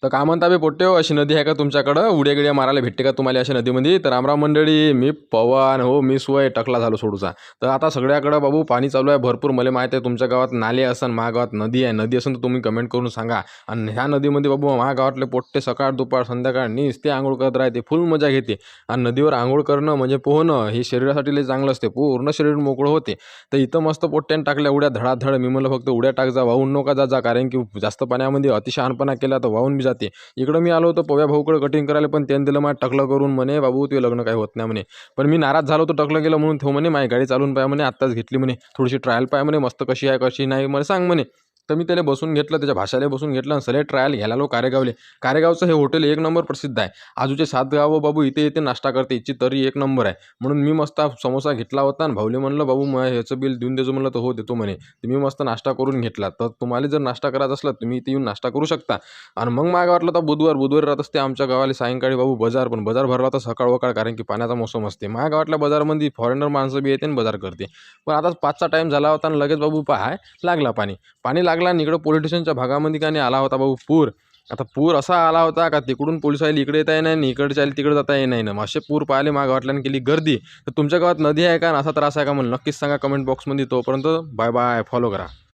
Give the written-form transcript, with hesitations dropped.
तर काय म्हणता बे पोट्टे हो, अशी नदी आहे का तुमच्याकडं? उड्या गिड्या मारायला भेटते का तुम्हाला अशा नदीमध्ये? तर रामराम मंडळी, मी पवन हो, मी सोय टकला झालो सोडूचा. तर आता सगळ्याकडं बाबू पाणी चालू आहे भरपूर. मला माहिती आहे तुमच्या गावात नाले असन, माझ्या गावात नदी आहे. नदी असेल तर तुम्ही कमेंट करून सांगा. आणि ह्या नदीमध्ये बाबू माझ्या गावातले पोट्टे सकाळ दुपार संध्याकाळ नुसते आंघोळ करत राहते, फुल मजा घेते. आणि नदीवर आंघोळ करणं म्हणजे पोहणं हे शरीरासाठी लय चांगलं असते, पूर्ण शरीर मोकळं होते. तर इथं मस्त पोट्ट्याने टाकल्या उड्या धडाधड. मी म्हणलं फक्त उड्या टाक जा, वाहून नका जा, कारण की जास्त पाण्यामध्ये अतिशहानपणा केला तर वाहून बी जाते. इकडं मी आलो होतो पव्या भाऊकडे कटिंग करायला, पण त्यानं दिलं माझं टकलं करून. म्हणे बाबू ते लग्न काही होत नाही म्हणे. पण मी नाराज झालो होतो टकलं गेलं म्हणून. तो म्हणे माझी गाडी चालून पाय म्हणे, आत्ताच घेतली म्हणे, थोडीशी ट्रायल पाय म्हणे, मस्त कशी आहे कशी नाही मला सांग म्हणे. तर मी त्याला बसून घेतलं, त्याच्या भाषाला बसून घेतलं आणि सगळे ट्रायल घ्यायला आलो कारेगावले. कारेगावचं हे हॉटेल एक नंबर प्रसिद्ध आहे. आजूचे 7 गावं बाबू इथे इथे नाश्ता करते, याची तरी एक नंबर आहे. म्हणून मी मस्त समोसा घेतला होता आणि भाऊले म्हणलं बाबू मग ह्याचं बिल देऊन देतो म्हणलं. तर हो देतो म्हणे. तर मी मस्त नाश्ता करून घेतला. तर तुम्हाला जर नाश्ता करायचा असला तुम्ही इथे येऊन नाश्ता करू शकता. आणि मग मला वाटलं तर बुधवारी राहत असते आमच्या गावाला सायंकाळी बाबू बाजार, पण बाजार भरला तर सकाळ वकाळ, कारण की पाण्याचा मोसम असते. माझ्या गावातल्या बाजारमध्ये फॉरेनर माणसं बी येते आणि बाजार करते. पण आता 5चा टाईम झाला होता आणि लगेच बाबू पाहाय लागला पाणी. पाणी लागला आणि इकडं पोलीस स्टेशनच्या भागामध्ये का नाही आला होता बाबू पूर. आता पूर असा आला होता का तिकडून पोलिस आले इकडे येता येणार नाही, इकडच्या आले तिकडे जाता येणार नाही. असे पूर पाहिले माझ्या गावातल्यानं केली गर्दी. तर तुमच्या गावात नदी आहे का, असा त्रास आहे का, मला नक्कीच सांगा कमेंट बॉक्समध्ये. तोपर्यंत बाय बाय, फॉलो करा.